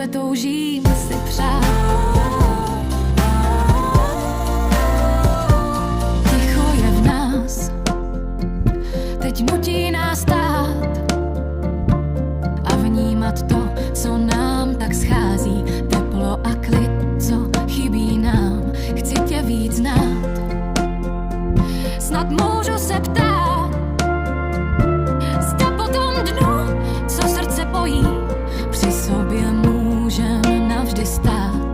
tebe toužím si přát. Ticho je v nás, teď nutí nás stát a vnímat to, co nám tak schází. Teplo a klid, co chybí nám, chci tě víc znát. Snad můžu se ptát, zda po tom dnu, co srdce pojí, při sobě můžem navždy stát.